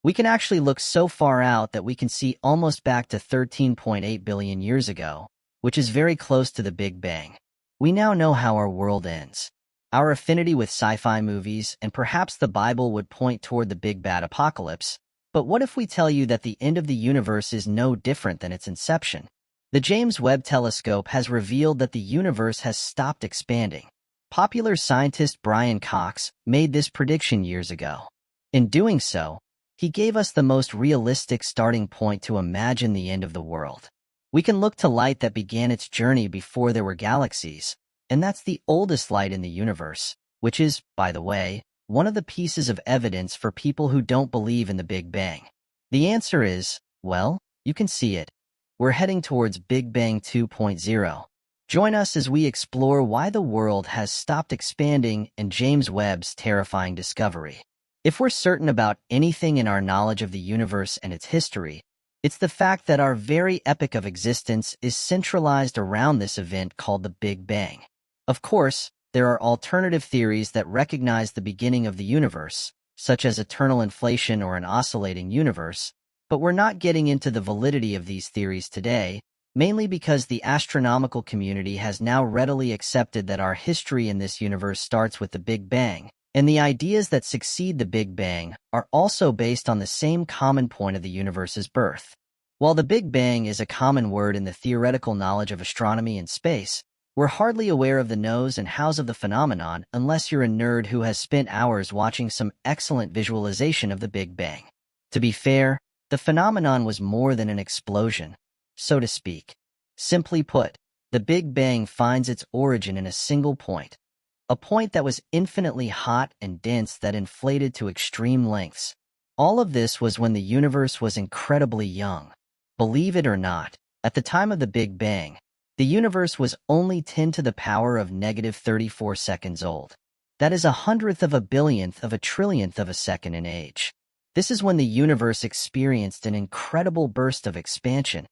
We can actually look so far out that we can see almost back to 13.8 billion years ago, which is very close to the Big Bang. We now know how our world ends. Our affinity with sci-fi movies and perhaps the Bible would point toward the big bad apocalypse, but what if we tell you that the end of the universe is no different than its inception? The James Webb Telescope has revealed that the universe has stopped expanding. Popular scientist Brian Cox made this prediction years ago. In doing so, he gave us the most realistic starting point to imagine the end of the world. We can look to light that began its journey before there were galaxies, and that's the oldest light in the universe, which is, by the way, one of the pieces of evidence for people who don't believe in the Big Bang. The answer is, well, you can see it. We're heading towards Big Bang 2.0. Join us as we explore why the world has stopped expanding and James Webb's terrifying discovery. If we're certain about anything in our knowledge of the universe and its history, it's the fact that our very epoch of existence is centralized around this event called the Big Bang. Of course, there are alternative theories that recognize the beginning of the universe, such as eternal inflation or an oscillating universe, but we're not getting into the validity of these theories today, mainly because the astronomical community has now readily accepted that our history in this universe starts with the Big Bang, and the ideas that succeed the Big Bang are also based on the same common point of the universe's birth. While the Big Bang is a common word in the theoretical knowledge of astronomy and space, we're hardly aware of the no's and how's of the phenomenon unless you're a nerd who has spent hours watching some excellent visualization of the Big Bang. To be fair, the phenomenon was more than an explosion, so to speak. Simply put, the Big Bang finds its origin in a single point, a point that was infinitely hot and dense that inflated to extreme lengths. All of this was when the universe was incredibly young. Believe it or not, at the time of the Big Bang, the universe was only 10 to the power of negative 34 seconds old. That is 100th of a billionth of a trillionth of a second in age. This is when the universe experienced an incredible burst of expansion,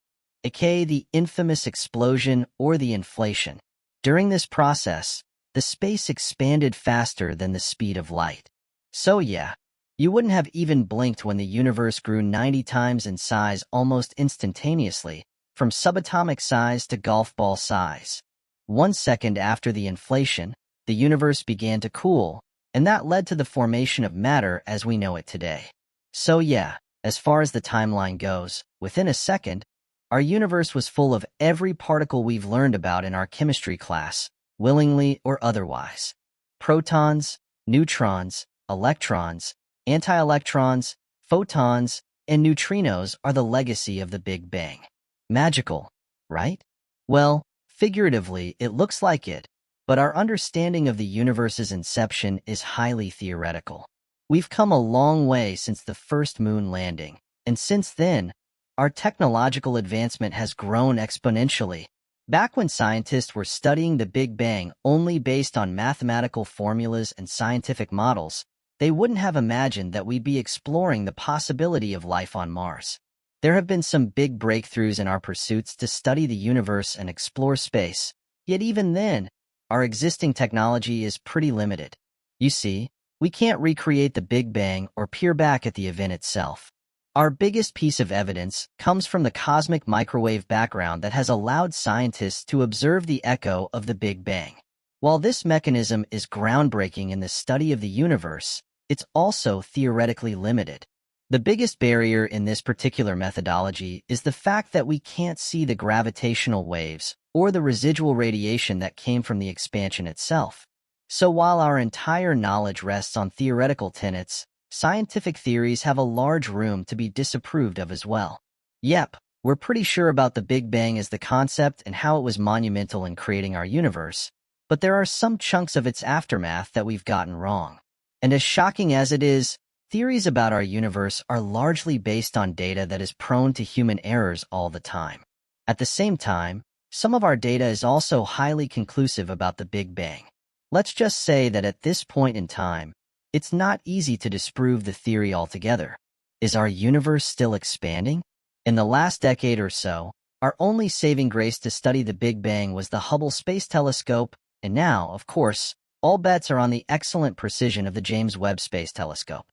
aka the infamous explosion or the inflation. During this process, the space expanded faster than the speed of light. So yeah, you wouldn't have even blinked when the universe grew 90 times in size almost instantaneously, from subatomic size to golf ball size. 1 second after the inflation, the universe began to cool, and that led to the formation of matter as we know it today. So yeah, as far as the timeline goes, within a second, our universe was full of every particle we've learned about in our chemistry class, willingly or otherwise. Protons, neutrons, electrons, anti-electrons, photons, and neutrinos are the legacy of the Big Bang. Magical, right? Well, figuratively, it looks like it, but our understanding of the universe's inception is highly theoretical. We've come a long way since the first moon landing, and since then, our technological advancement has grown exponentially. Back when scientists were studying the Big Bang only based on mathematical formulas and scientific models, they wouldn't have imagined that we'd be exploring the possibility of life on Mars. There have been some big breakthroughs in our pursuits to study the universe and explore space, yet even then, our existing technology is pretty limited. You see, we can't recreate the Big Bang or peer back at the event itself. Our biggest piece of evidence comes from the cosmic microwave background that has allowed scientists to observe the echo of the Big Bang. While this mechanism is groundbreaking in the study of the universe, it's also theoretically limited. The biggest barrier in this particular methodology is the fact that we can't see the gravitational waves or the residual radiation that came from the expansion itself. So while our entire knowledge rests on theoretical tenets, scientific theories have a large room to be disapproved of as well. Yep, we're pretty sure about the Big Bang as the concept and how it was monumental in creating our universe, but there are some chunks of its aftermath that we've gotten wrong. And as shocking as it is, theories about our universe are largely based on data that is prone to human errors all the time. At the same time, some of our data is also highly conclusive about the Big Bang. Let's just say that at this point in time, it's not easy to disprove the theory altogether. Is our universe still expanding? In the last decade or so, our only saving grace to study the Big Bang was the Hubble Space Telescope, and now, of course, all bets are on the excellent precision of the James Webb Space Telescope.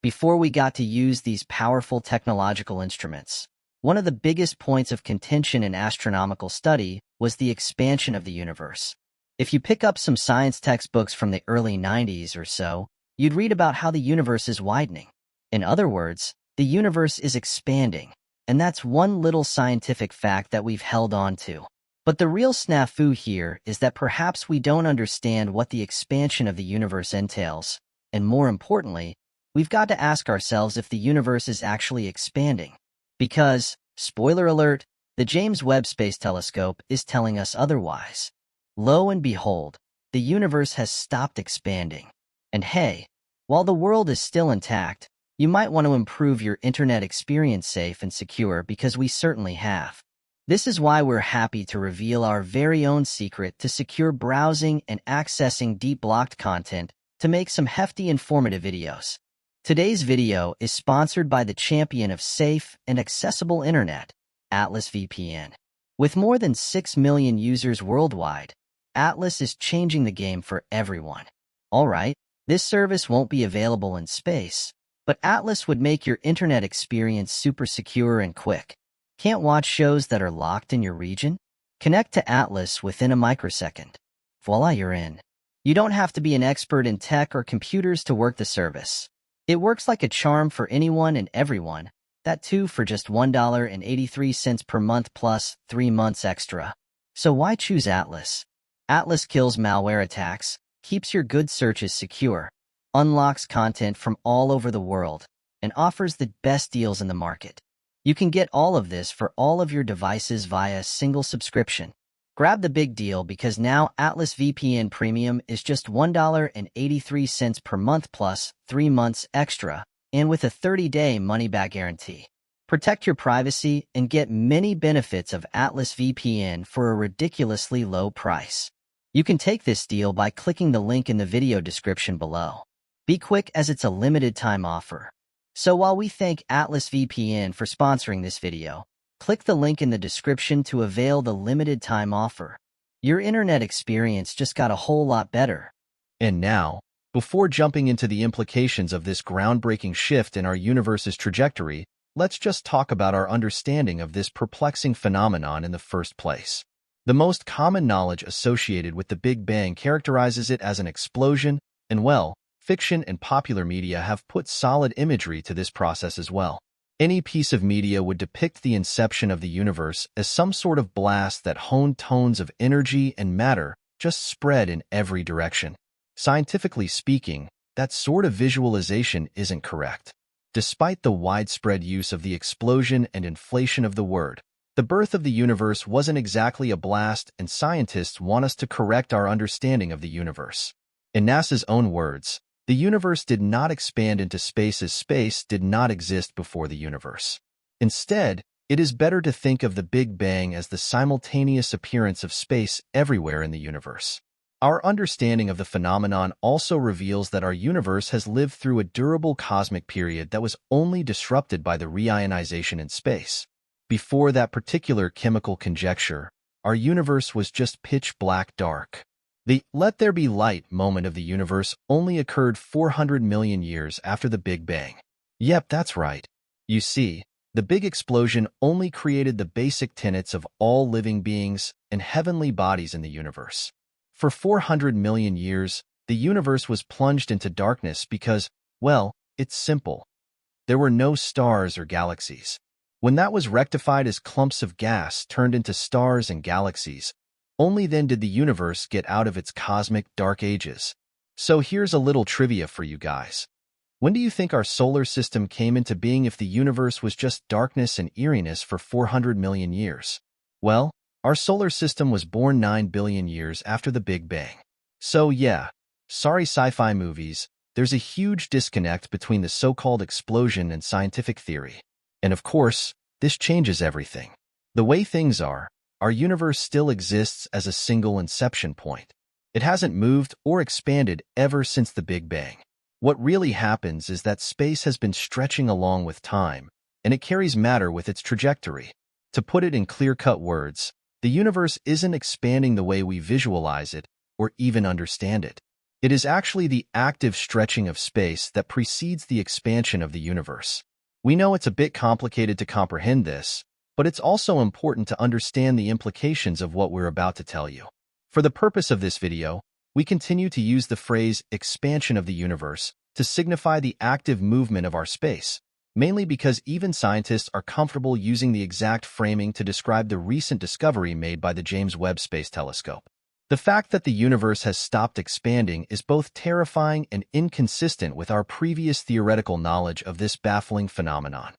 before we got to use these powerful technological instruments. One of the biggest points of contention in astronomical study was the expansion of the universe. If you pick up some science textbooks from the early 90s or so, you'd read about how the universe is widening. In other words, the universe is expanding, and that's one little scientific fact that we've held on to. But the real snafu here is that perhaps we don't understand what the expansion of the universe entails, and more importantly, we've got to ask ourselves if the universe is actually expanding. Because, spoiler alert, the James Webb Space Telescope is telling us otherwise. Lo and behold, the universe has stopped expanding. And hey, while the world is still intact, you might want to improve your internet experience safe and secure because we certainly have. This is why we're happy to reveal our very own secret to secure browsing and accessing deep blocked content to make some hefty informative videos. Today's video is sponsored by the champion of safe and accessible internet, Atlas VPN. With more than 6 million users worldwide, Atlas is changing the game for everyone. Alright, this service won't be available in space, but Atlas would make your internet experience super secure and quick. Can't watch shows that are locked in your region? Connect to Atlas within a microsecond. Voila, you're in. You don't have to be an expert in tech or computers to work the service. It works like a charm for anyone and everyone, that too for just $1.83 per month plus 3 months extra. So why choose Atlas? Atlas kills malware attacks, keeps your good searches secure, unlocks content from all over the world, and offers the best deals in the market. You can get all of this for all of your devices via a single subscription. Grab the big deal because now Atlas VPN Premium is just $1.83 per month plus 3 months extra, and with a 30-day money-back guarantee. Protect your privacy and get many benefits of Atlas VPN for a ridiculously low price. You can take this deal by clicking the link in the video description below. Be quick as it's a limited-time offer. So while we thank Atlas VPN for sponsoring this video, click the link in the description to avail the limited-time offer. Your internet experience just got a whole lot better. And now, before jumping into the implications of this groundbreaking shift in our universe's trajectory, let's just talk about our understanding of this perplexing phenomenon in the first place. The most common knowledge associated with the Big Bang characterizes it as an explosion, and well, fiction and popular media have put solid imagery to this process as well. Any piece of media would depict the inception of the universe as some sort of blast that honed tones of energy and matter just spread in every direction. Scientifically speaking, that sort of visualization isn't correct. Despite the widespread use of the explosion and inflation of the word, the birth of the universe wasn't exactly a blast, and scientists want us to correct our understanding of the universe. In NASA's own words, the universe did not expand into space as space did not exist before the universe. Instead, it is better to think of the Big Bang as the simultaneous appearance of space everywhere in the universe. Our understanding of the phenomenon also reveals that our universe has lived through a durable cosmic period that was only disrupted by the reionization in space. Before that particular chemical conjecture, our universe was just pitch black dark. The "let there be light" moment of the universe only occurred 400 million years after the Big Bang. Yep, that's right. You see, the big explosion only created the basic tenets of all living beings and heavenly bodies in the universe. For 400 million years, the universe was plunged into darkness because, well, it's simple. There were no stars or galaxies. When that was rectified as clumps of gas turned into stars and galaxies, only then did the universe get out of its cosmic dark ages. So here's a little trivia for you guys. When do you think our solar system came into being if the universe was just darkness and eeriness for 400 million years? Well, our solar system was born 9 billion years after the Big Bang. So yeah, sorry sci-fi movies, there's a huge disconnect between the so-called explosion and scientific theory. And of course, this changes everything. The way things are, our universe still exists as a single inception point. It hasn't moved or expanded ever since the Big Bang. What really happens is that space has been stretching along with time, and it carries matter with its trajectory. To put it in clear-cut words, the universe isn't expanding the way we visualize it or even understand it. It is actually the active stretching of space that precedes the expansion of the universe. We know it's a bit complicated to comprehend this, but it's also important to understand the implications of what we're about to tell you. For the purpose of this video, we continue to use the phrase expansion of the universe to signify the active movement of our space, mainly because even scientists are comfortable using the exact framing to describe the recent discovery made by the James Webb Space Telescope. The fact that the universe has stopped expanding is both terrifying and inconsistent with our previous theoretical knowledge of this baffling phenomenon.